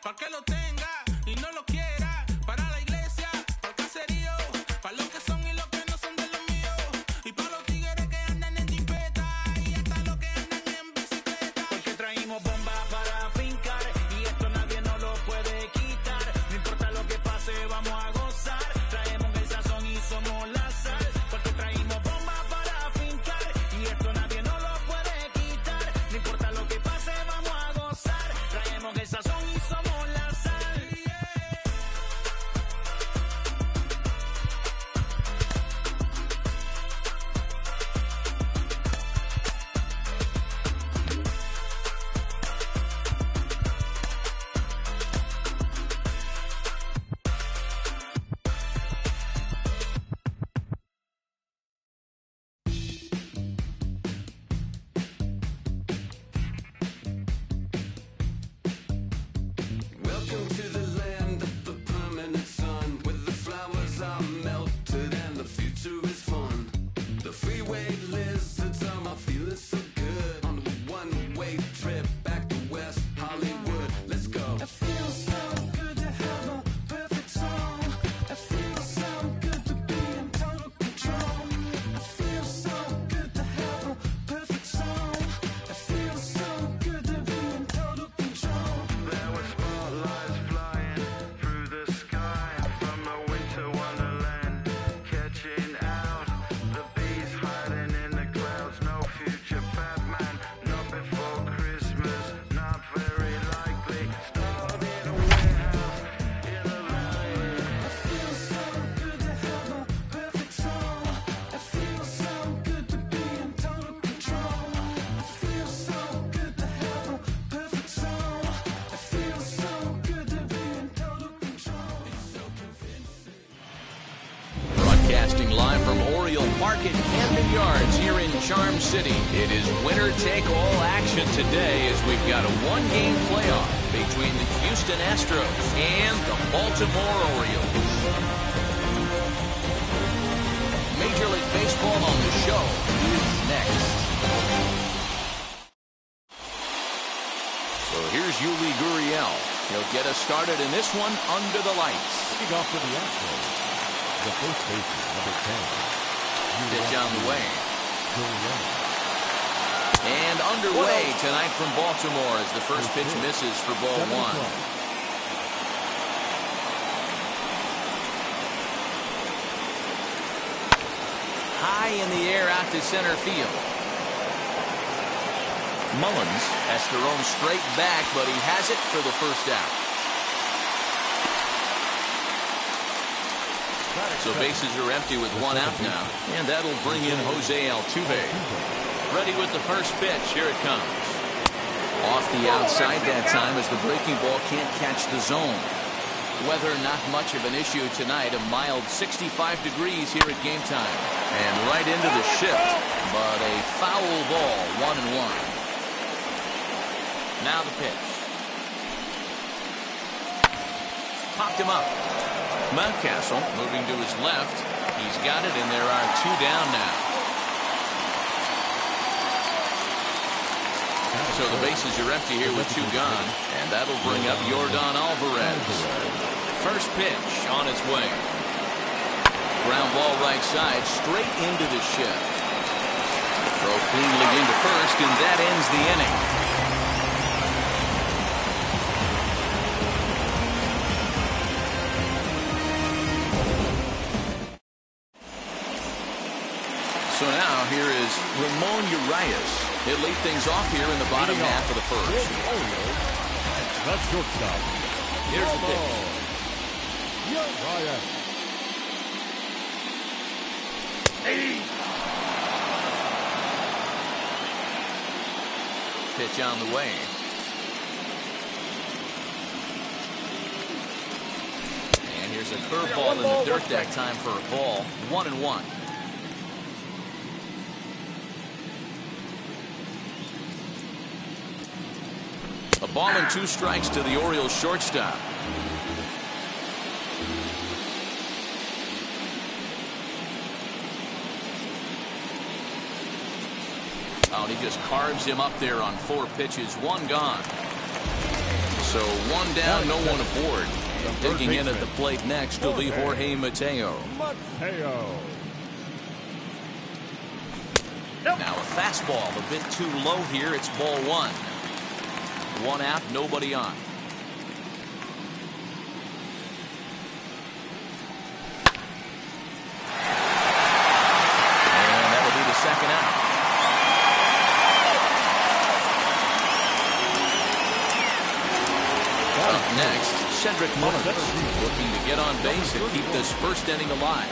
para que lo tenga y no lo quiera, para la iglesia, para el caserío, para los que son y los que no son de los míos, y para los tigres que andan en jipeta y hasta los que andan en bicicleta. Porque traímos bombas para fincar y esto nadie nos lo puede quitar. No importa lo que pase, vamos a gozar. Traemos el sazón y somos la sal. Porque traímos bombas para fincar y esto nadie nos lo puede quitar. No importa lo que pase, vamos a gozar. Traemos el sazón y somos la sal. Welcome to the land of the permanent sun, where the flowers are melted and the future is fun. The freeway lizards are my feeling so good on a one-way trip back to West Hollywood. Let's go. It feels so good to have a perfect song. It feels so good to be in total control. It feels so good to have a perfect song. It feels so good to be in total control. There were spotlights flying through the sky from a winter wonderland, catching out the bees hiding in the clouds. No future Batman, not before Christmas, not very likely. Starred in a warehouse in a valley. It feels so good to have a perfect song. It feels so good to be in total control. It feels so good to have a perfect song. It feels so good to be in total control. It's so convincing. Broadcasting live from Oriole Park at Camden Yards here in Charm City. It is winner-take-all action today as we've got a one-game playoff between the Houston Astros and the Baltimore Orioles. Major League Baseball on the show is next. So here's Yuli Gurriel. He'll get us started in this one under the lights. Leading off for the Astros, the first baseman, number 10. Pitch on the way. Gurriel. And underway tonight from Baltimore as the first pitch misses for ball 7 one. o'clock. High in the air out to center field. Mullins has to roam straight back, but he has it for the first out. So bases are empty with one out now, and that'll bring in Jose Altuve. Ready with the first pitch. Here it comes. Off the outside that time as the breaking ball can't catch the zone. Weather not much of an issue tonight. A mild 65 degrees here at game time. And right into the shift, but a foul ball, 1-1. Now the pitch. Popped him up. Mountcastle moving to his left. He's got it, and there are two down now. So the bases are empty here with two gone, and that'll bring up Yordan Alvarez. First pitch on its way. Ground ball right side, straight into the shift. Throw cleanly into first, and that ends the inning. So now here is Ramon Urias. He'll lead things off here in the bottom half of the first. That's shortstop. Here's the pitch. Urias. Pitch on the way. And here's a curveball in the dirt that time for a ball. 1-1. A ball and two strikes to the Orioles shortstop. Oh, and he just carves him up there on 4 pitches, 1 gone. So So one down, no one aboard. And digging in at the plate next will be Jorge Mateo. Mateo. Now a fastball a bit too low here. It's ball one. One out, nobody on. And that'll be the second out. Up next, Cedric Mullins, looking to get on base and keep this first inning alive.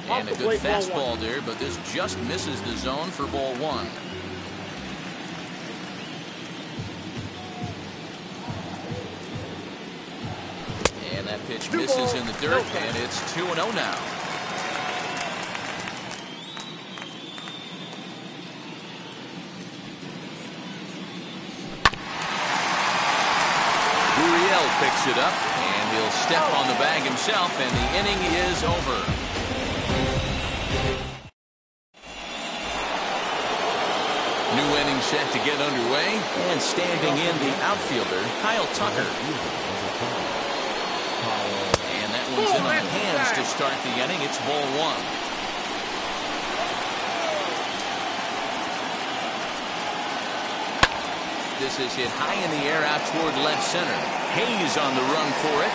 And a good fastball there, but this just misses the zone for ball one. And that pitch misses in the dirt, and it's 2-0 now. Gurriel picks it up, and he'll step on the bag himself, and the inning is over. New inning set to get underway, and standing in the outfielder, Kyle Tucker. And that one's in on the hands to start the inning. It's ball one. This is hit high in the air out toward left center. Hayes on the run for it.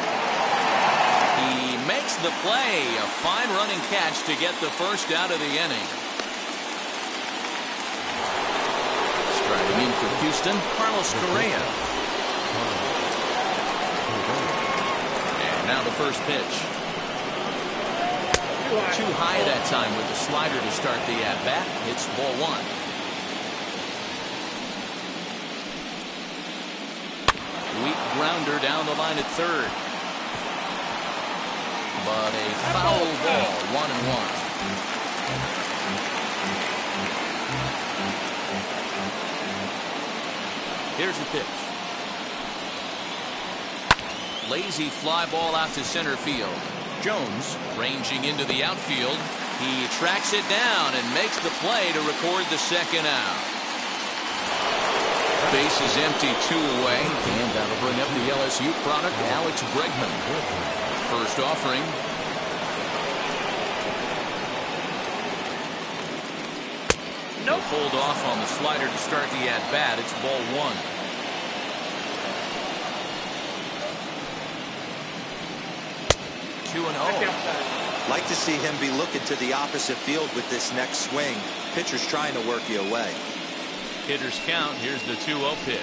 He makes the play. A fine running catch to get the first out of the inning. Striding in for Houston, Carlos Correa. And now the first pitch. Too high that time with the slider to start the at-bat. It's ball one. Weak grounder down the line at third. But a foul ball, 1-1. Here's the pitch. Lazy fly ball out to center field. Jones ranging into the outfield. He tracks it down and makes the play to record the second out. Base is empty, 2 away, and that'll bring up the LSU product, Alex Bregman. First offering. Nope. Hold off on the slider to start the at-bat. It's ball one. Like to see him be looking to the opposite field with this next swing. Pitcher's trying to work you away. Hitters count. Here's the 2-0 pitch.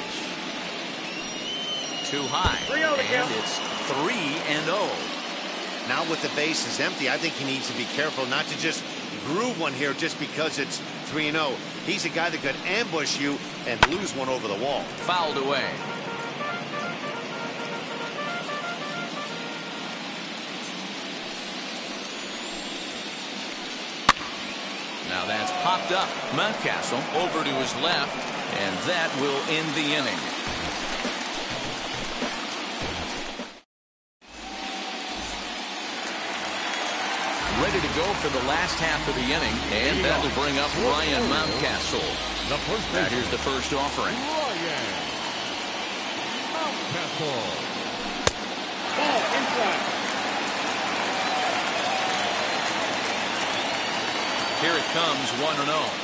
Too high. And it's 3-0. Now with the bases empty, I think he needs to be careful not to just groove one here just because it's 3-0. He's a guy that could ambush you and lose one over the wall. Fouled away. Now that's popped up. Mountcastle over to his left, and that will end the inning. Ready to go for the last half of the inning, and that'll bring up Ryan Mountcastle. Now here's the first offering. Ryan Mountcastle. Ball in front. Here it comes, 1-0.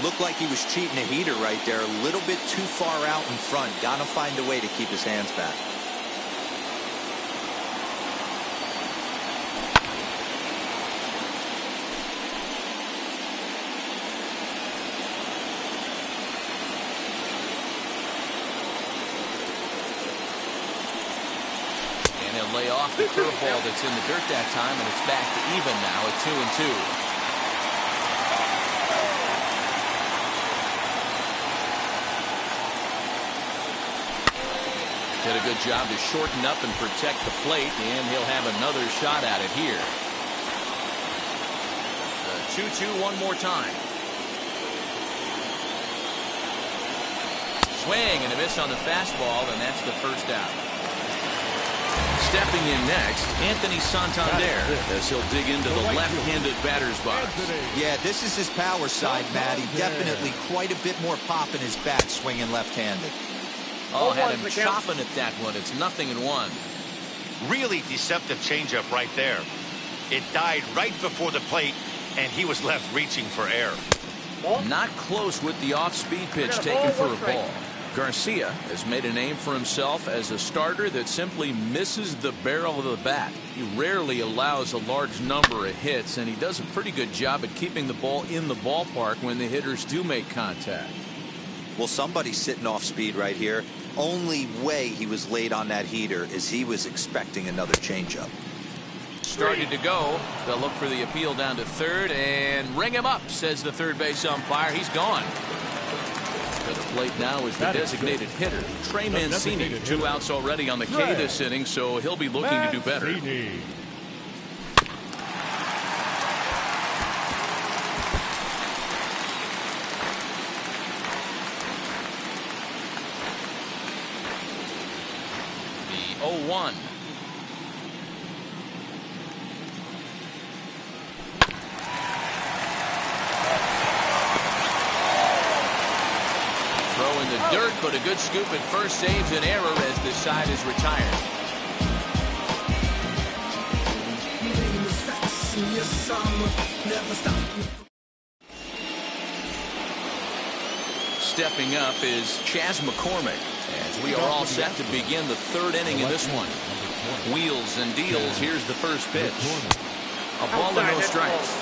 Looked like he was cheating a heater right there. A little bit too far out in front. Gotta find a way to keep his hands back. And he'll lay off the curveball that's in the dirt that time, and it's back to even now at 2-2. Did a good job to shorten up and protect the plate, and he'll have another shot at it here. 2-2 one more time. Swing and a miss on the fastball, and that's the first out. Stepping in next, Anthony Santander, as he'll dig into the left-handed batter's box. Yeah, this is his power side, Matty. Definitely quite a bit more pop in his bat swinging left-handed. Oh, had him chopping at that one. It's 0-1. Really deceptive changeup right there. It died right before the plate, and he was left reaching for air. Not close with the off-speed pitch taken for a ball. Garcia has made a name for himself as a starter that simply misses the barrel of the bat. He rarely allows a large number of hits, and he does a pretty good job at keeping the ball in the ballpark when the hitters do make contact. Well, somebody's sitting off speed right here. Only way he was late on that heater is he was expecting another changeup. Started to go. They'll look for the appeal down to third and ring him up, says the third base umpire. He's gone. To the plate now is the designated hitter, Trey Mancini. 2 outs already on the K this inning, so he'll be looking to do better. The 0-1. Throw in the dirt, but a good scoop at first saves an error as this side is retired. Stepping up is Chas McCormick, as we are all set to begin the third inning in this one. Wheels and deals. Here's the first pitch. A ball and no strikes.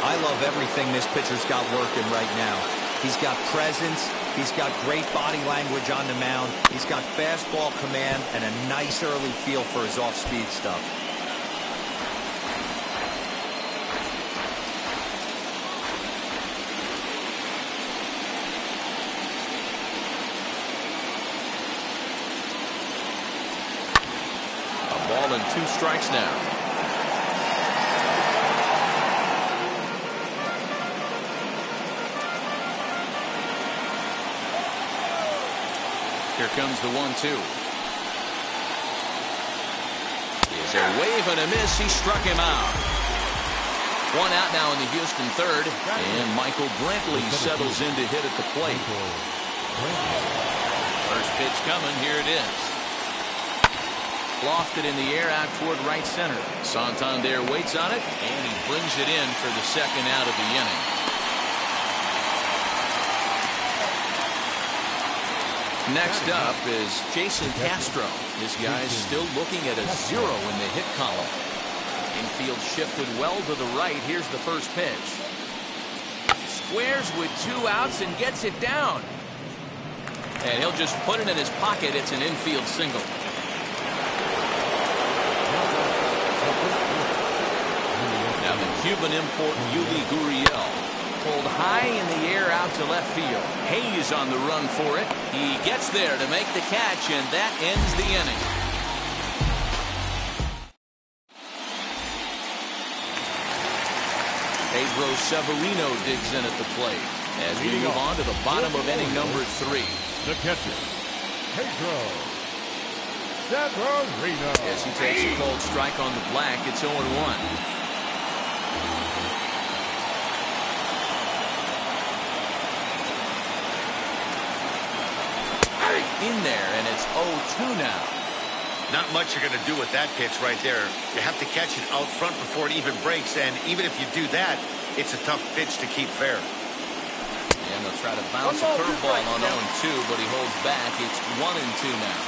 I love everything this pitcher's got working right now. He's got presence. He's got great body language on the mound. He's got fastball command and a nice early feel for his off-speed stuff. A ball and 2 strikes now. Here comes the 1-2. Is a wave and a miss. He struck him out. 1 out now in the Houston third, and Michael Brantley settles in to hit at the plate. First pitch coming. Here it is. Lofted in the air out toward right center. Santander waits on it, and he brings it in for the second out of the inning. Next up is Jason Castro. This guy's still looking at a 0 in the hit column. Infield shifted well to the right. Here's the first pitch. Squares with 2 outs and gets it down. And he'll just put it in his pocket. It's an infield single. Now the Cuban import Yuli Gurriel. Pulled high in the air out to left field. Hayes on the run for it. He gets there to make the catch, and that ends the inning. Pedro Severino digs in at the plate as we move on to the bottom of inning number 3. The catcher, Pedro Severino. As he takes a cold strike on the black, it's 0-1. In there, and it's 0-2 now. Not much you're going to do with that pitch right there. You have to catch it out front before it even breaks, and even if you do that, it's a tough pitch to keep fair. And they'll try to bounce a curveball on 0-2, but he holds back. It's 1-2 now.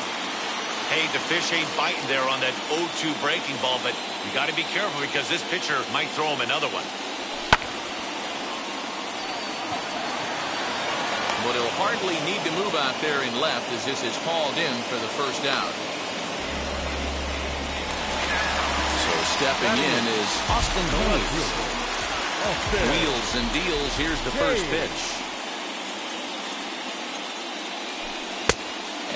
Hey, the fish ain't biting there on that 0-2 breaking ball, but you got to be careful because this pitcher might throw him another one. But he'll hardly need to move out there in left as this is hauled in for the first out. So stepping in is Austin Hayes. Wheels and deals. Here's the first pitch.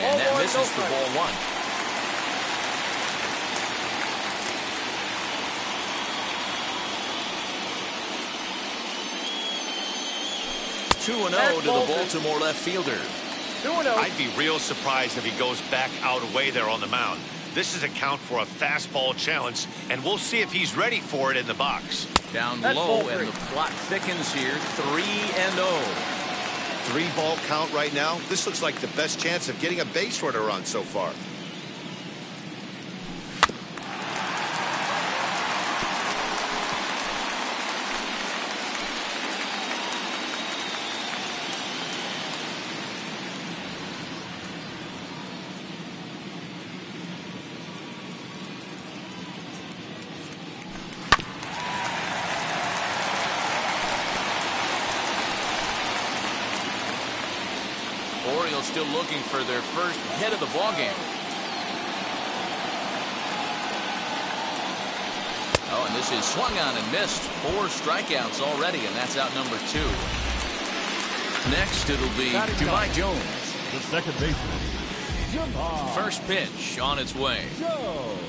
And that misses for ball 1. 2-0 to the Baltimore left fielder. I'd be real surprised if he goes back out away there on the mound. This is a count for a fastball challenge, and we'll see if he's ready for it in the box. Down That's low, ball and three. the plot thickens here. 3-0. 3-ball count right now. This looks like the best chance of getting a base runner on so far. Orioles still looking for their first hit of the ballgame. Oh, and this is swung on and missed. 4 strikeouts already, and that's out number 2. Next, it'll be Jahmai Jones. The second baseman, Jahmai First pitch on its way. Jones.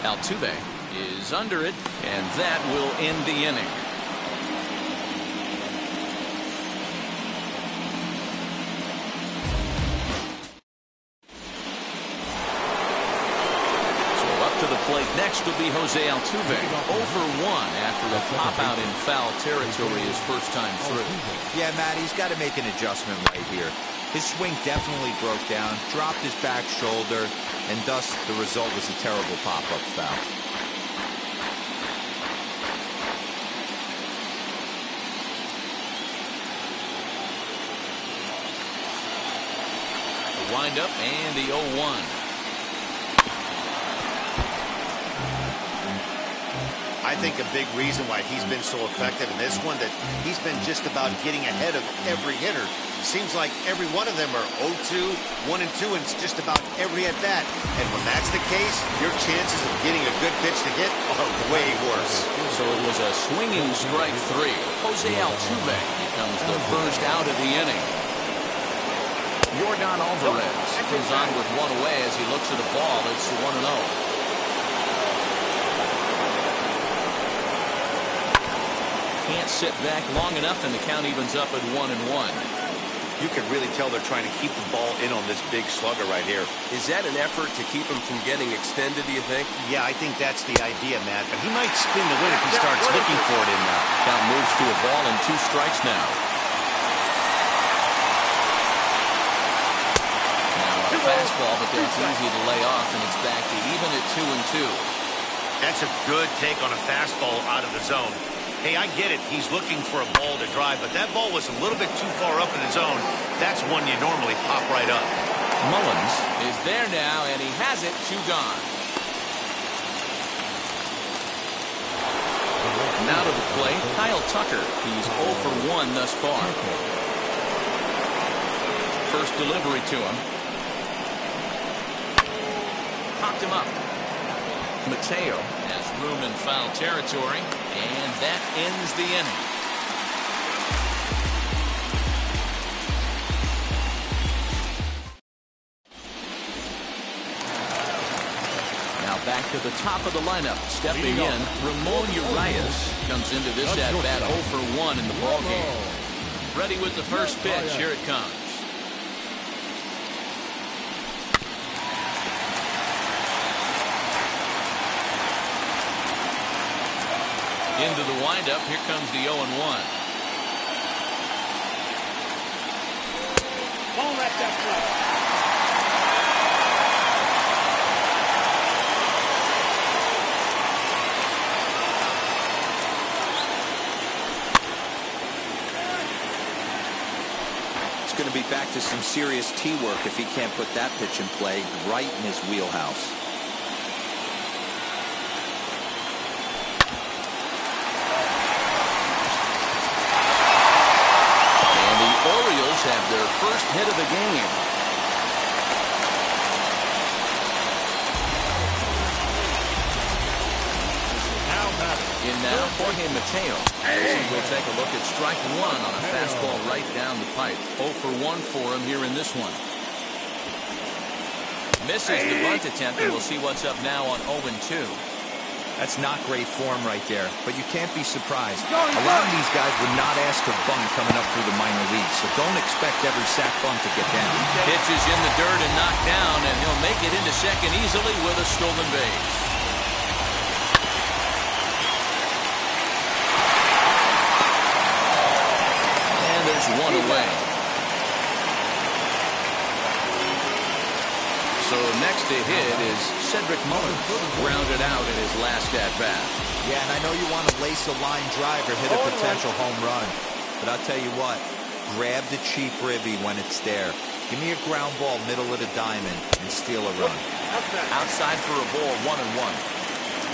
Altuve is under it, and that will end the inning. Next will be Jose Altuve, over 1 after a pop out in foul territory his first time through. Yeah, Matt, he's got to make an adjustment right here. His swing definitely broke down, dropped his back shoulder, and thus the result was a terrible pop-up foul. The windup and the 0-1. I think a big reason why he's been so effective in this one, that he's been just about getting ahead of every hitter. Seems like every one of them are 0-2, 1-2, and it's just about every at bat. And when that's the case, your chances of getting a good pitch to hit are way worse. So it was a swinging strike 3. Jose Altuve becomes the first out of the inning. Yordan Alvarez comes on with 1 away as he looks at the ball. It's 1-0. Can't sit back long enough, and the count evens up at 1-1. You can really tell they're trying to keep the ball in on this big slugger right here. Is that an effort to keep him from getting extended, do you think? Yeah, I think that's the idea, Matt. But he might spin to win if he starts looking for it in now. Count moves to a ball and 2 strikes now. Now a fastball, but that's easy to lay off, and it's back to even at 2-2. That's a good take on a fastball out of the zone. Hey, I get it. He's looking for a ball to drive, but that ball was a little bit too far up in the zone. That's one you normally pop right up. Mullins is there now, and he has it. 2 gone. Now to the plate, Kyle Tucker. He's 0 for 1 thus far. First delivery to him. Popped him up. Mateo has room in foul territory, and that ends the inning. Now back to the top of the lineup. Stepping in, Ramon Urias comes into this at-bat 0 for 1 in the ballgame. Ready with the first pitch. Here it comes. Into the windup. Here comes the 0-1. Home at that play. It's going to be back to some serious tee work if he can't put that pitch in play right in his wheelhouse. Have their first hit of the game. In now, Jorge Mateo. We'll take a look at strike 1 on a fastball right down the pipe. 0 for 1 for him here in this one. Misses the bunt attempt, and we'll see what's up now on 0-2. That's not great form right there, but you can't be surprised. A lot of these guys would not ask to bunt coming up through the minor leagues, so don't expect every sack bunt to get down. Pitch is in the dirt and knocked down, and he'll make it into second easily with a stolen base. And there's one away. So next to hit is Cedric Mullins, grounded out in his last at-bat. Yeah, and I know you want to lace a line drive or hit a potential home run, but I'll tell you what, grab the cheap ribby when it's there. Give me a ground ball middle of the diamond and steal a run. Outside for a ball, 1-1.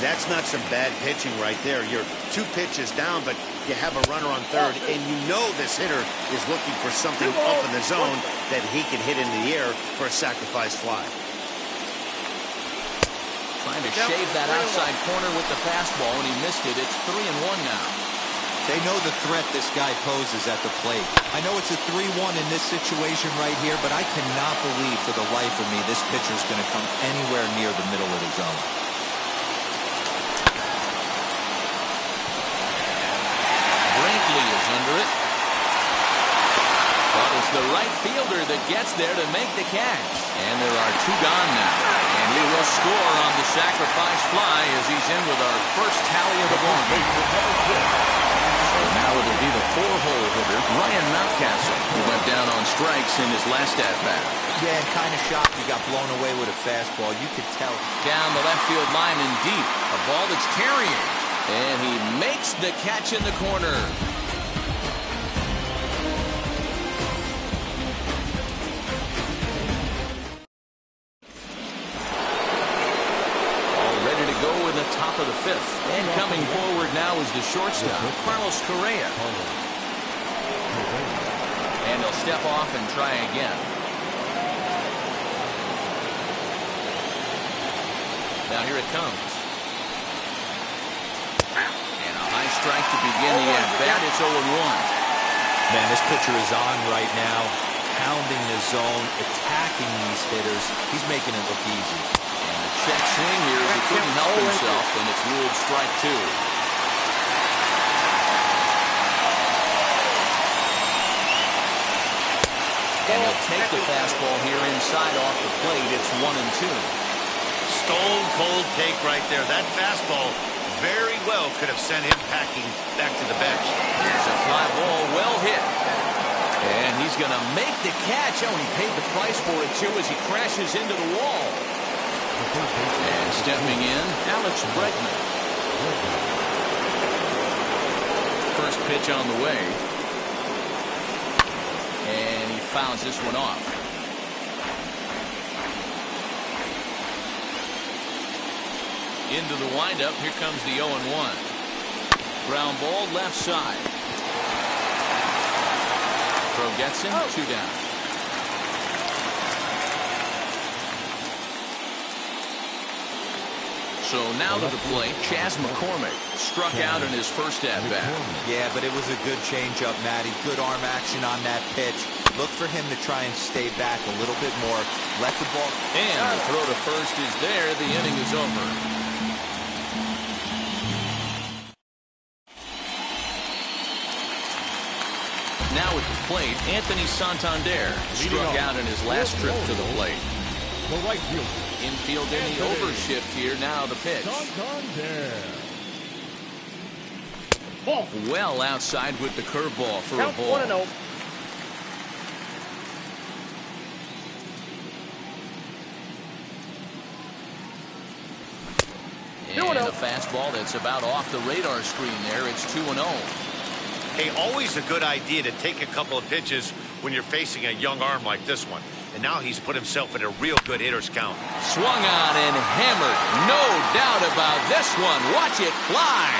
That's not some bad pitching right there. You're 2 pitches down, but you have a runner on third, and you know this hitter is looking for something up in the zone that he can hit in the air for a sacrifice fly. Trying to shave that outside corner with the fastball, and he missed it. It's 3-1 now. They know the threat this guy poses at the plate. I know it's a 3-1 in this situation right here, but I cannot believe for the life of me this pitcher's going to come anywhere near the middle of the zone. Brinkley is under it. But it's the right fielder that gets there to make the catch. And there are 2 gone now. And he will score on the sacrifice fly as he's in with our first tally of the ball game. So now it'll be the 4-hole hitter, Ryan Mountcastle, who went down on strikes in his last at-bat. Yeah, and kind of shocked he got blown away with a fastball. You could tell. Down the left field line and deep. A ball that's carrying. And he makes the catch in the corner. Top of the 5th. And coming forward now is the shortstop, Carlos Correa. And he'll step off and try again. Now here it comes. And a high strike to begin the at-bat. It's 0-1. Man, this pitcher is on right now, pounding the zone, attacking these hitters. He's making it look easy. Check swing here as he couldn't help himself, and it's ruled strike 2. And he'll take the fastball here inside off the plate. It's 1-2. Stone cold take right there. That fastball very well could have sent him packing back to the bench. There's a fly ball, well hit. And he's going to make the catch. Oh, he paid the price for it, too, as he crashes into the wall. And stepping in, Alex Bregman. First pitch on the way. And he fouls this one off. Into the windup. Here comes the 0-1. Ground ball left side. Throw gets him. 2 down. So now to the plate, Chas McCormick struck out in his first at-bat. Yeah, but it was a good changeup, Matty. Good arm action on that pitch. Look for him to try and stay back a little bit more. Let the ball... And the throw to first is there. The inning is over. Now at the plate, Anthony Santander struck out in his last trip to the plate. The right fielder. Infield in the overshift here. Now the pitch. Well outside with the curveball for a ball. 1-0. And a fastball that's about off the radar screen there. It's 2-0. Hey, always a good idea to take a couple of pitches when you're facing a young arm like this one. And now he's put himself in a real good hitter's count. Swung on and hammered. No doubt about this one. Watch it fly.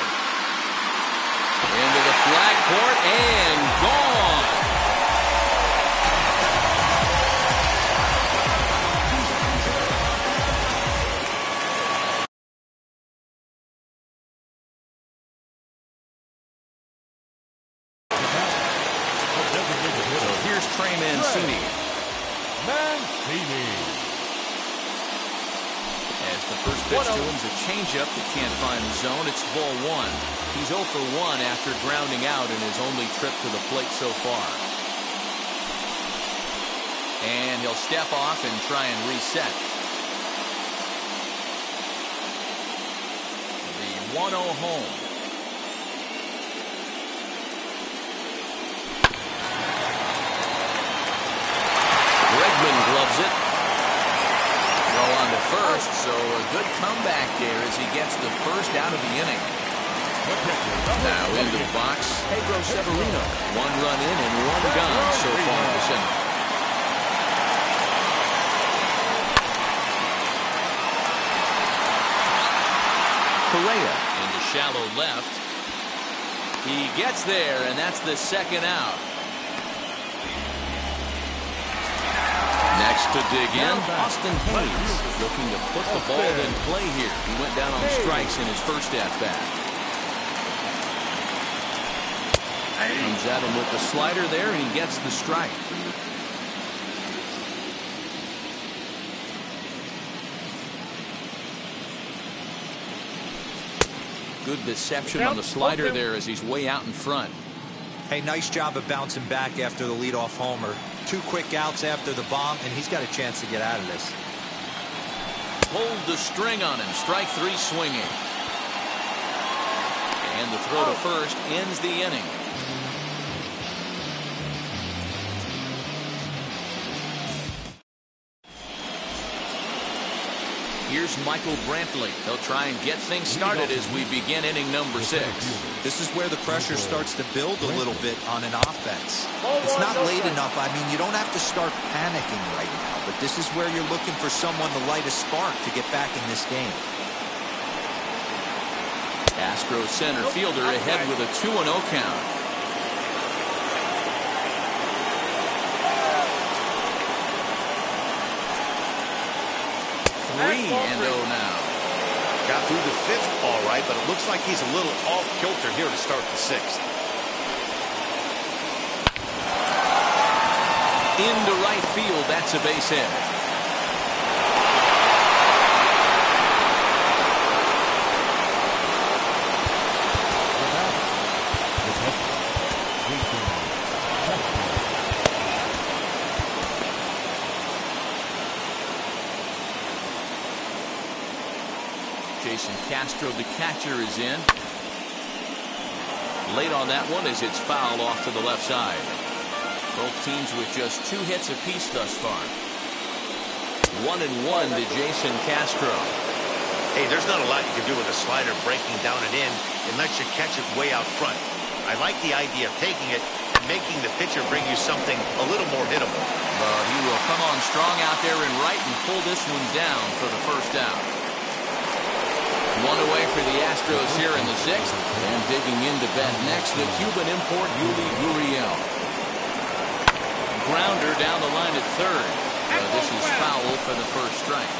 Into the flag court and gone. So here's Trey Mancini. As The first pitch to him is a changeup that can't find the zone. It's ball one. He's 0 for 1 after grounding out in his only trip to the plate so far. And he'll step off and try and reset. The 1-0 home. Bregman gloves it. Throw on to first, so a good comeback there as he gets the first out of the inning. Now into the box, Pedro Severino. 1 run in and 1 gone so far this inning. Correa into shallow left. He gets there, and that's the second out. Next to dig in, Austin Hayes, looking to put the ball in play here. He went down on strikes in his first at-bat. Comes at him with the slider there, and he gets the strike. Good deception on the slider there as he's way out in front. Hey, nice job of bouncing back after the leadoff homer. 2 quick outs after the bomb, and he's got a chance to get out of this. Pulled the string on him. Strike 3 swinging. And the throw to first ends the inning. Here's Michael Brantley. He'll try and get things started as we begin inning number 6. This is where the pressure starts to build a little bit on an offense. It's not late enough. I mean, you don't have to start panicking right now, but this is where you're looking for someone to light a spark to get back in this game. Astros center fielder ahead with a 2-0 count. Three and 0 now. Got through the 5th all right, but it looks like he's a little off kilter here to start the 6th. Into right field. That's a base hit. Jason Castro, the catcher, is in. Late on that one as it's fouled off to the left side. Both teams with just 2 hits apiece thus far. 1-1 to Jason Castro. Hey, there's not a lot you can do with a slider breaking down and in unless you catch it way out front. I like the idea of taking it and making the pitcher bring you something a little more hittable. He will come on strong out there in right and pull this one down for the first out. 1 away for the Astros here in the 6th. And digging into bat next, the Cuban import Yuli Gurriel. Grounder down the line at third. This is foul for the first strike.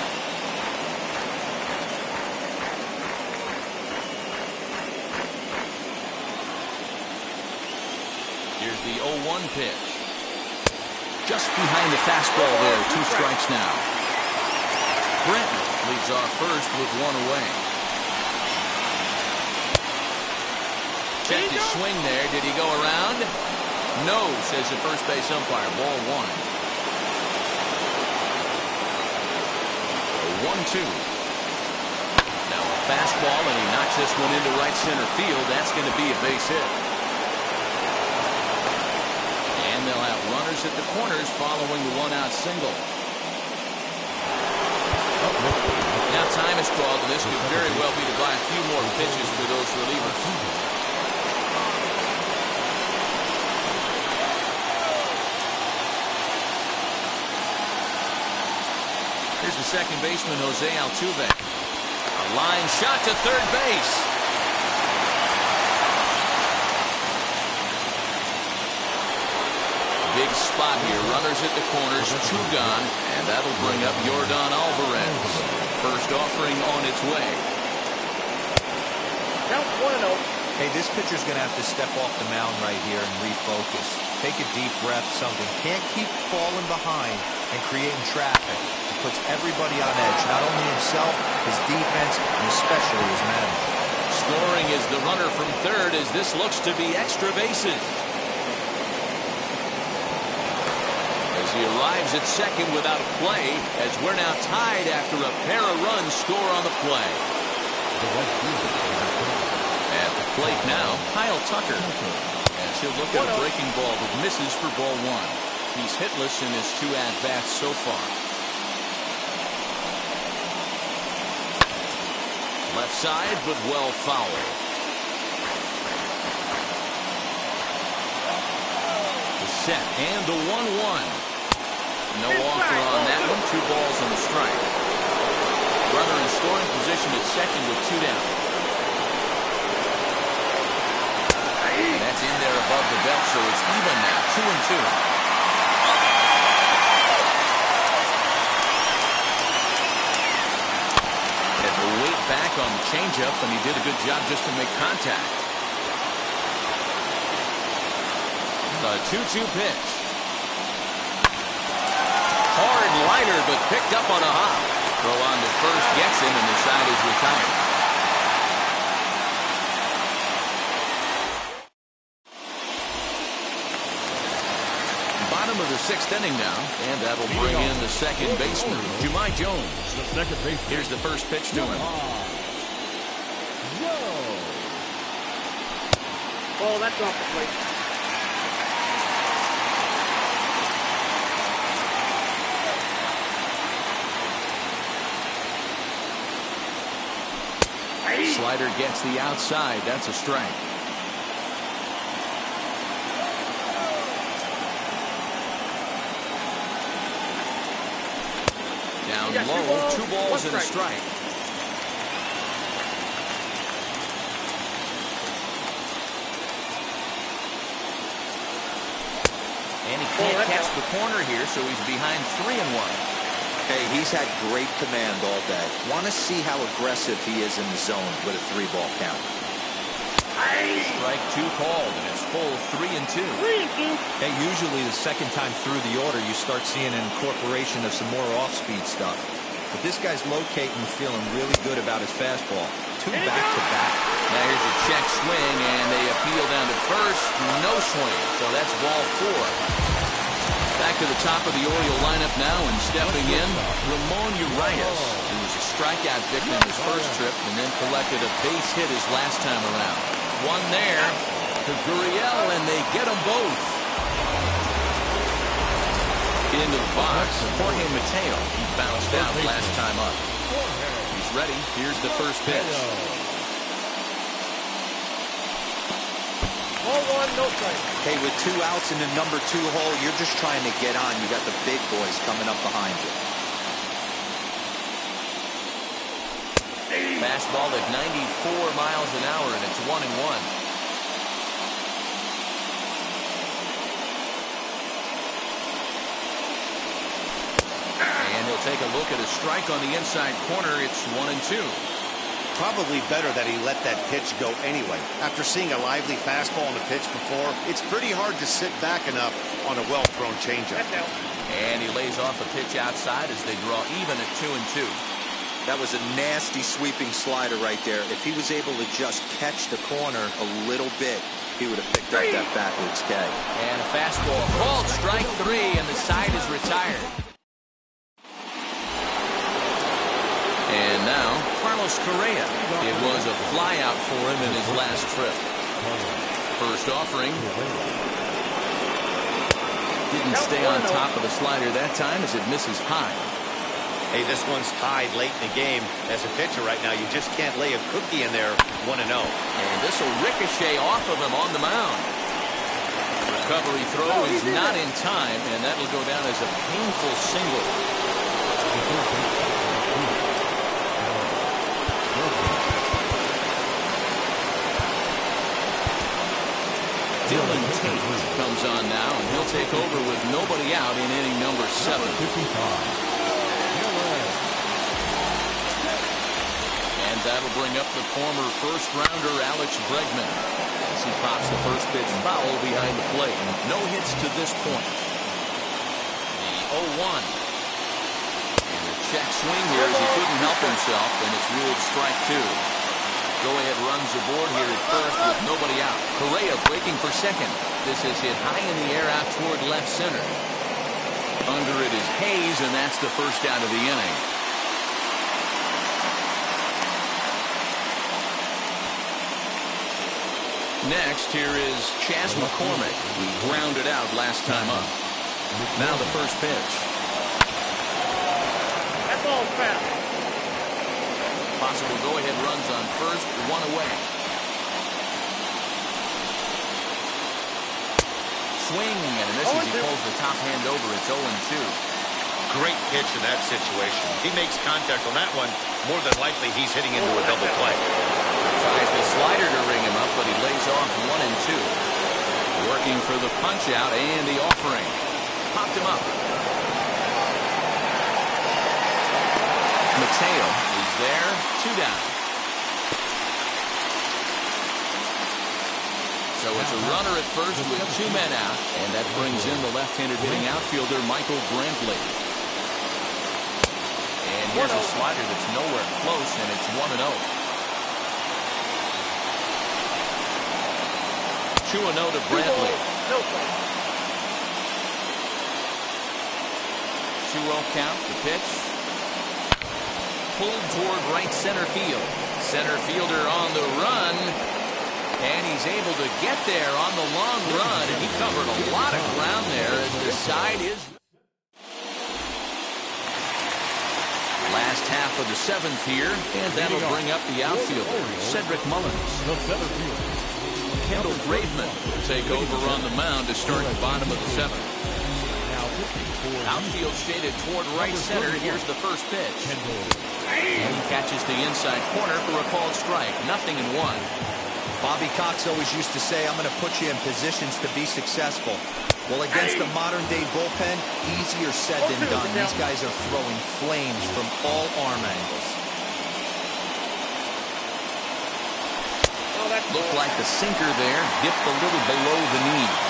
Here's the 0-1 pitch. Just behind the fastball there. 2 strikes now. Brenton leads off first with 1 away. Checked his swing there. Did he go around? No, says the first base umpire. Ball 1. 1-2. Now a fastball, and he knocks this one into right center field. That's going to be a base hit. And they'll have runners at the corners following the 1-out single. Now time is called, and this could very well be to buy a few more pitches for those relievers. Here's the second baseman, Jose Altuve. A line shot to third base. Big spot here. Runners at the corners, 2 gone, and that'll bring up Yordan Alvarez. First offering on its way. Count 1-0. Hey, this pitcher's going to have to step off the mound right here and refocus. Take a deep breath, something. Can't keep falling behind and creating traffic. puts everybody on edge, not only himself, his defense, and especially his manager. Scoring is the runner from third as this looks to be extra bases. As he arrives at second without a play, as we're now tied after a pair of runs score on the play. At the plate now, Kyle Tucker. As he'll look at a breaking ball that misses for ball one. He's hitless in his 2 at-bats so far. Left side, but well fouled. The set and the 1-1. No offer on that one. 2 balls and a strike. Runner in scoring position at second with 2 down. And that's in there above the belt, so it's even now. 2-2. Weight back on the changeup, and he did a good job just to make contact. The 2-2 pitch. Hard liner, but picked up on a hop. Throw on to first, gets him, and the side is retired. Bottom of the 6th inning now, and that'll bring in the second baseman, Jahmai Jones. Here's the first pitch to him. Oh, that's off the plate. Slider gets the outside. That's a strike. Down low, 2 balls and a strike. And he can't catch the corner here, so he's behind 3-1. Hey, he's had great command all day. Want to see how aggressive he is in the zone with a 3-ball count. Strike 2 called, and it's full 3-2. Hey, usually the second time through the order, you start seeing an incorporation of some more off-speed stuff. But this guy's locating and feeling really good about his fastball. 2 back-to-back. Now here's a check swing, and they appeal down to first. No swing, so that's ball 4. Back to the top of the Oriole lineup now, and stepping in, Ramon Urias, who was a strikeout victim his first trip and then collected a base hit his last time around. One there to Gurriel, and they get them both. Into the box, Jorge Mateo. He bounced out last time up. He's ready. Here's the first pitch. 0-1, no strike. Hey, with 2 outs in the number 2 hole, you're just trying to get on. You got the big boys coming up behind you. Fastball at 94 miles an hour, and it's 1-1. And he'll take a look at a strike on the inside corner. It's 1-2. Probably better that he let that pitch go anyway. After seeing a lively fastball on the pitch before, it's pretty hard to sit back enough on a well-thrown changeup. And he lays off a pitch outside as they draw even at 2-2. That was a nasty sweeping slider right there. If he was able to just catch the corner a little bit, he would have picked up that backwards K. And a fastball called strike 3, and the side is retired. And now, Carlos Correa. It was a flyout for him in his last trip. First offering. Didn't stay on top of the slider that time as it misses high. Hey, this one's tied late in the game. As a pitcher right now, you just can't lay a cookie in there 1-0. And this will ricochet off of him on the mound. Recovery throw is not in time, and that will go down as a painful single. Dylan Tate comes on now, and he'll take over with nobody out in inning number 7. And that'll bring up the former first-rounder Alex Bregman as he pops the first pitch foul behind the plate. No hits to this point. The 0-1. And the check swing here as he couldn't help himself, and it's ruled strike 2. Go-ahead runs aboard here at first with nobody out. Correa breaking for second. This is hit high in the air out toward left center. Under it is Hayes, and that's the first out of the inning. Next, here is Chas McCormick, who grounded out last time up. Now the first pitch. That ball's foul. Possible go-ahead runs on first, one away. Swing and a miss as he pulls the top hand over. It's 0-2. Great pitch in that situation. He makes contact on that one. More than likely, he's hitting into a double play. Tries the slider to ring him up, but he lays off 1-2. Working for the punch out and the offering. Popped him up. Mateo is there, 2 down. So it's a runner at first with 2 men out, and that brings in the left-handed hitting outfielder Michael Brantley. And here's a slider that's nowhere close, and it's 1-0. 2-0 to Brantley. 2-0 count, the pitch. Pulled toward right center field. Center fielder on the run. And he's able to get there on the long run. And he covered a lot of ground there as the side is. Last half of the 7th here. And that'll bring up the outfielder, Cedric Mullins. The center field. Kendall Graveman will take over on the mound to start the bottom of the 7th. Outfield shaded toward right center. Here's the first pitch. And he catches the inside corner for a called strike. 0-1. Bobby Cox always used to say, I'm going to put you in positions to be successful. Well, against the modern-day bullpen, easier said than done. These guys are throwing flames from all arm angles. Looked like the sinker there, dipped a little below the knees.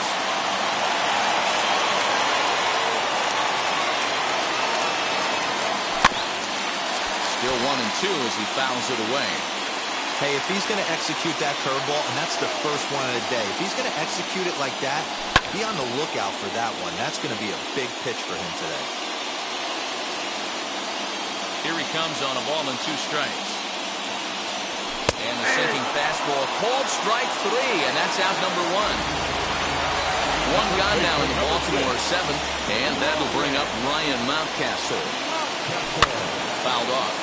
Still 1-2 as he fouls it away. Hey, if he's going to execute that curveball, and that's the first one of the day, if he's going to execute it like that, be on the lookout for that one. That's going to be a big pitch for him today. Here he comes on a ball and 2 strikes. And the sinking fastball, called strike 3, and that's out number 1. 1 gone now in the Baltimore 7th, and that'll bring up Ryan Mountcastle. Fouled off.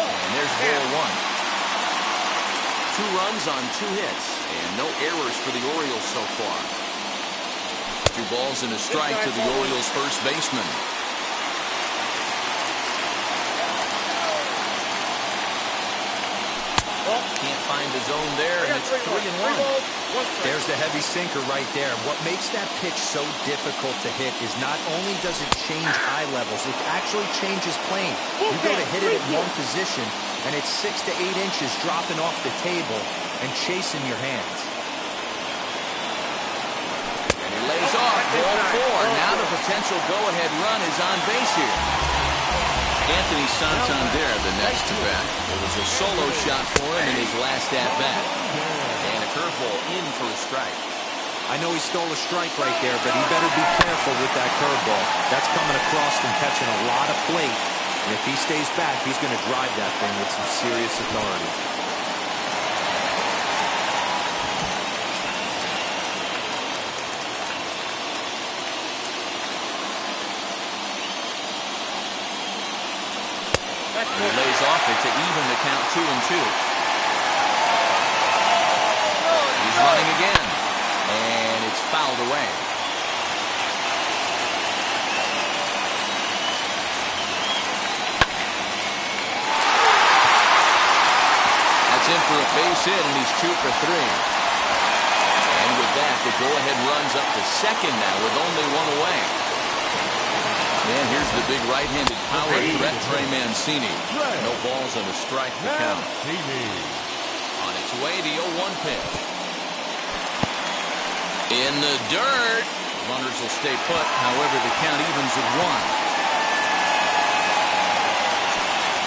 And there's ball 1. 2 runs on 2 hits, and no errors for the Orioles so far. 2 balls and a strike to the Orioles' first baseman. Can't find the zone there, and it's 3-1. There's the heavy sinker right there. What makes that pitch so difficult to hit is not only does it change eye levels, it actually changes plane. You go to hit it in one position, and it's 6 to 8 inches dropping off the table and chasing your hands. Lays off, ball 4. Now the potential go-ahead run is on base here. Anthony Santander, the next to bat. It was a solo shot for him in his last at-bat. And a curveball in for a strike. I know he stole a strike right there, but he better be careful with that curveball. That's coming across and catching a lot of plate. And if he stays back, he's going to drive that thing with some serious authority. He lays off it to even the count 2-2. He's running again, and it's fouled away. That's in for a base hit, and he's 2 for 3. And with that, the go-ahead runs up to second now with only 1 away. And here's the big right-handed power threat, Trey Mancini. No balls and a strike to count. On its way, the 0-1 pitch. In the dirt. Runners will stay put. However, the count evens at 1.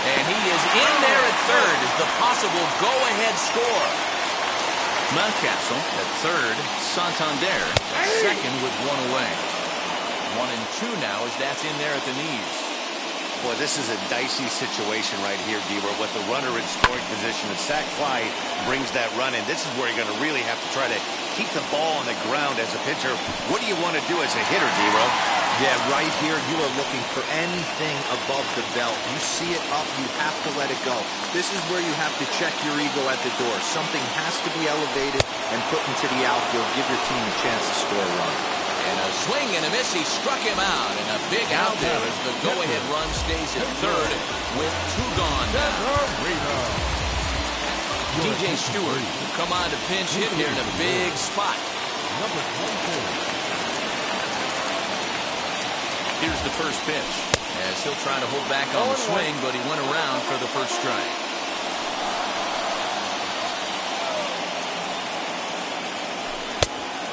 And he is in there at third as the possible go-ahead score. Mountcastle at third. Santander at second with 1 away. 1 and 2 now as that's in there at the knees. Boy, this is a dicey situation right here, Deaver. With the runner in scoring position, the sac fly brings that run in. This is where you're going to really have to try to keep the ball on the ground as a pitcher. What do you want to do as a hitter, Deaver? Yeah, right here, you are looking for anything above the belt. You see it up, you have to let it go. This is where you have to check your ego at the door. Something has to be elevated and put into the outfield. Give your team a chance to score a run. And a swing and a miss. He struck him out. And a big out there as the go-ahead run stays at third with 2 gone now. DJ Stewart will come on to pinch hit here in a big spot. Here's the first pitch as he'll try to hold back on the swing, but he went around for the first strike.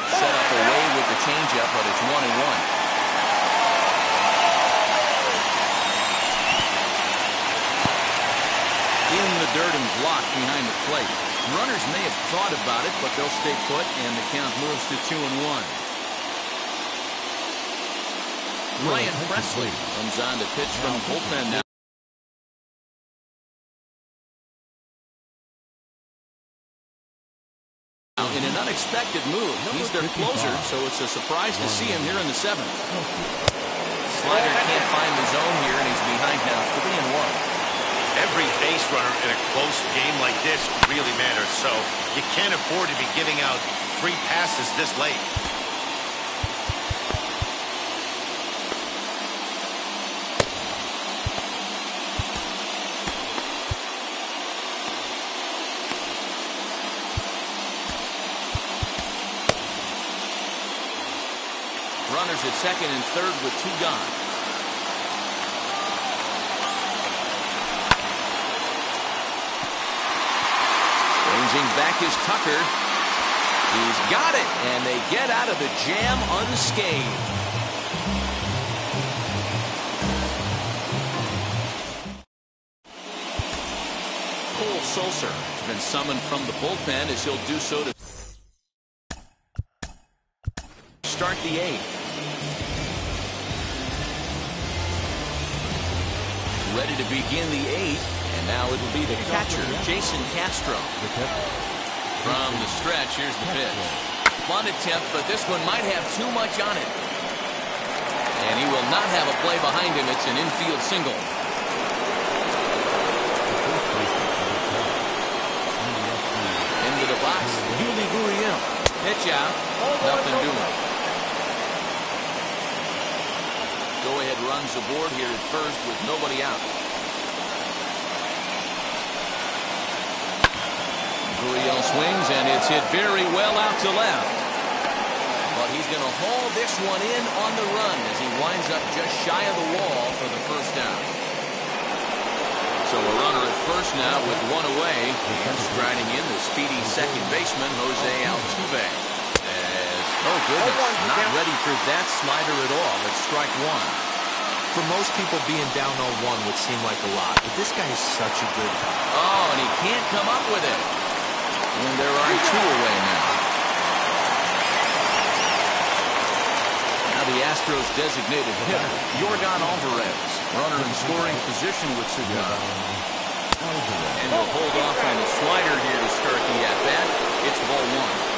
Set up away with the changeup, but it's 1-1. In the dirt and blocked behind the plate. Runners may have thought about it, but they'll stay put, and the count moves to 2-1. Ryan Presley comes on to pitch from the bullpen now. In an unexpected move, he's their closer, so it's a surprise to see him here in the 7th. Slider can't find the zone here, and he's behind now, 3-1. Every base runner in a close game like this really matters, so you can't afford to be giving out free passes this late. Runners at second and third with 2 gone. Ranging back is Tucker. He's got it, and they get out of the jam unscathed. Cole Sulser has been summoned from the bullpen as he'll do so to start the 8th. Ready to begin the 8th, and now it will be the catcher, Jason Castro. From the stretch, here's the pitch. Bunt attempt, but this one might have too much on it. And he will not have a play behind him. It's an infield single. Into the box, Yuli Gurriel. Pitch out, nothing doing. Go-ahead runs aboard here at first with nobody out. Gurriel swings, and it's hit very well out to left. But he's going to haul this one in on the run as he winds up just shy of the wall for the first out. So a runner at first now with 1 away. And striding in the speedy second baseman, Jose Altuve. Oh, goodness, not ready for that slider at all. It's strike 1. For most people, being down 0-1 would seem like a lot, but this guy is such a good guy. Oh, and he can't come up with it. And there are 2 away now. Now the Astros designated hitter, Yordan Alvarez. Runner in scoring position with Sagan. And he'll hold off on the slider here to start the at-bat. It's ball 1.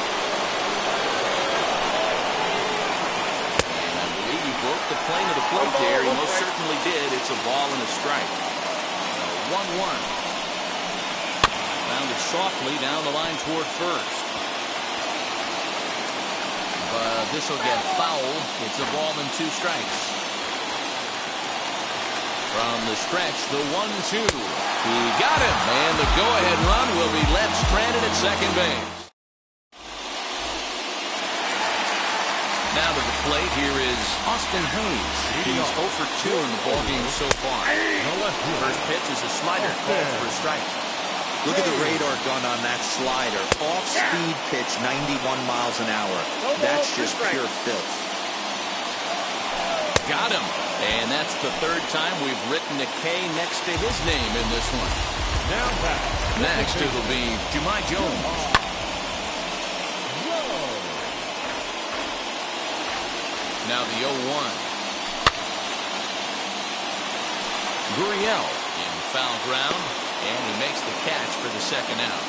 Broke the plane of the plate there. He most certainly did. It's a ball and a strike. 1-1. Bounded softly down the line toward first. But this will get foul. It's a ball and 2 strikes. From the stretch, the 1-2. He got him. And the go-ahead run will be left stranded at second base. Now to the plate, here is Austin Hayes. He's 0 for 2 in the ballgame so far. First pitch is a slider, called for a strike. Look at the radar gun on that slider. Off-speed pitch, 91 miles an hour. That's just pure filth. Got him. And that's the third time we've written a K next to his name in this one. Next, it'll be Jahmai Jones. Now the 0-1. Gurriel in foul ground, and he makes the catch for the second out.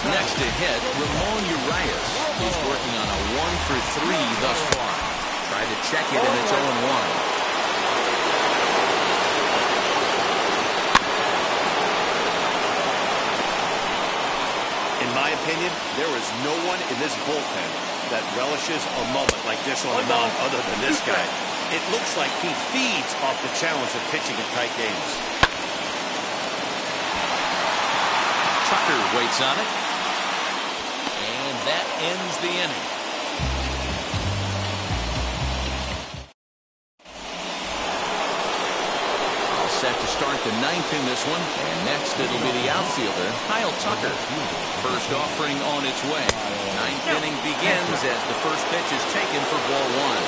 Next to hit, Ramon Urias. He's working on a 1-for-3 thus far. Tried to check it, and it's 0-1. In my opinion, there is no one in this bullpen that relishes a moment like this on the mound other than this guy. It looks like he feeds off the challenge of pitching in tight games. Tucker waits on it. And that ends the inning. All set to start the ninth in this one. And next it'll be the outfielder, Kyle Tucker. First offering on its way. Ninth inning begins as the first pitch is taken for ball one.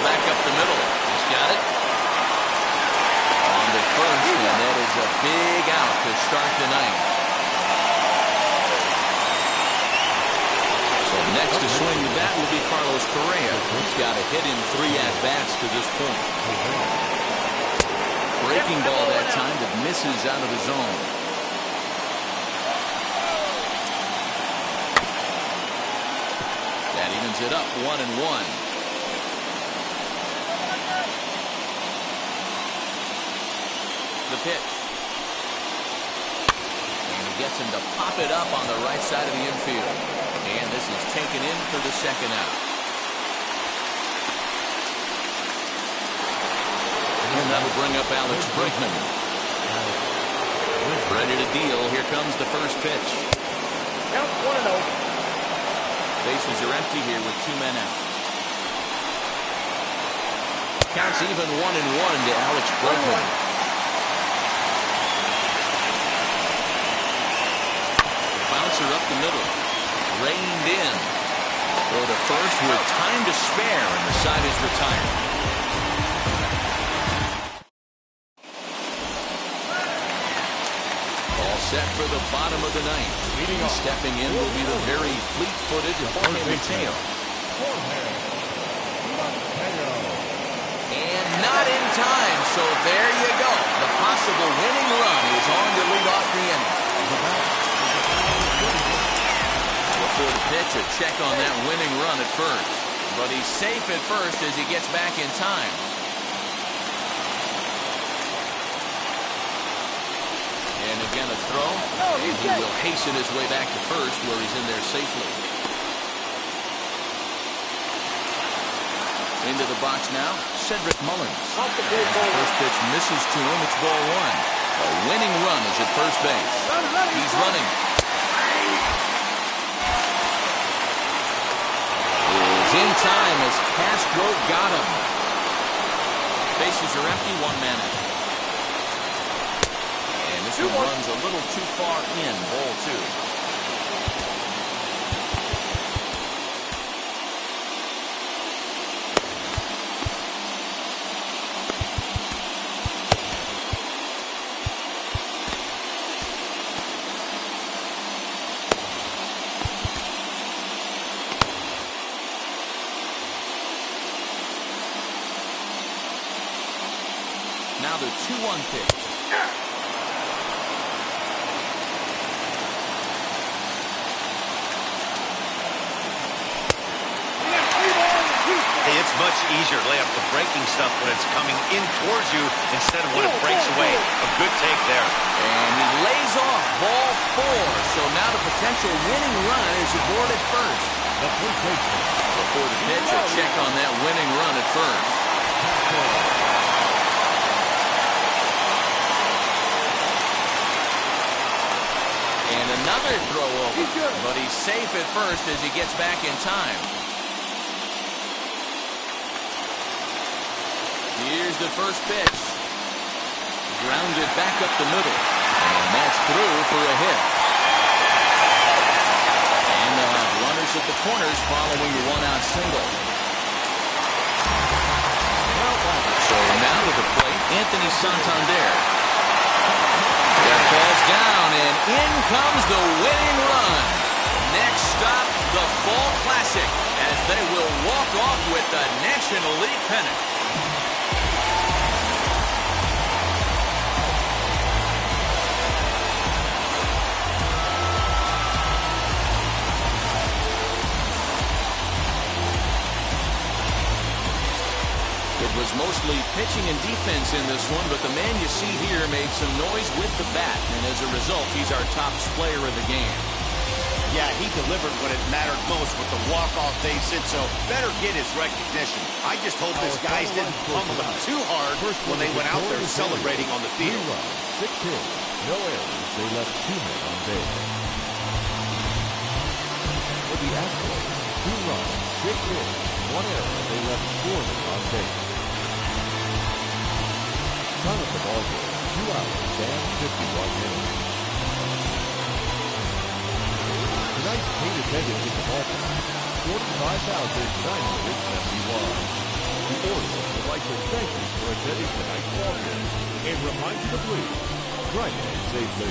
Back up the middle. He's got it. On the first, and that is a big out to start the ninth. So next to swing the bat will be Carlos Correa. He's got a hit in 3 at-bats to this point. Breaking ball that time that misses out of the zone. That evens it up 1-1. The pitch. And he gets him to pop it up on the right side of the infield. And this is taken in for the second out. And that'll bring up Alex Bregman. Ready to deal. Here comes the first pitch. Count 1-0. Bases are empty here with 2 men out. Counts even 1-1 to Alex Bregman. Bouncer up the middle. Reined in. Throw to first with time to spare, and the side is retired. Set for the bottom of the ninth. Stepping in will be the very fleet-footed Jorge Mateo. And not in time, so there you go. The possible winning run is on to lead off the inning. Before the pitch, a check on that winning run at first. But he's safe at first as he gets back in time. And again a throw, and he will hasten his way back to first where he's in there safely. Into the box now, Cedric Mullins. As the first pitch misses to him, it's ball one. A winning run is at first base. He's running. Is in time as Castro got him. Bases are empty, 1 man out. This one runs a little too far in, ball 2. Now the 2-1 pitch. Hey, it's much easier to lay up the breaking stuff when it's coming in towards you instead of when it breaks away. A good take there. And he lays off ball 4. So now the potential winning run is aboard at first. Before the pitch, a check on that winning run at first. And another throw over. But he's safe at first as he gets back in time. Here's the first pitch. Grounded back up the middle. And that's through for a hit. And they'll have runners at the corners following the one-out single. So now to the plate, Anthony Santander. That falls down, and in comes the winning run. Next stop, the Fall Classic, as they will walk off with the National League pennant. It was mostly pitching and defense in this one, but the man you see here made some noise with the bat, and as a result, he's our top player of the game. Yeah, he delivered when it mattered most with the walk-off base hit, so better get his recognition. I just hope his guys didn't pummel him too hard when they went out there celebrating on the field. 6 hits, no errors. They left 2 men on base. For the Astros, 2 runs, 6 hits, 1 error. They left 4 men on base. Time of the ball game, 2 hours and 51 minutes. Tonight's paid attendance at the ballpark, 45,971. The Orioles would like to thank you for attending tonight's ball game and remind you to please drive in safely.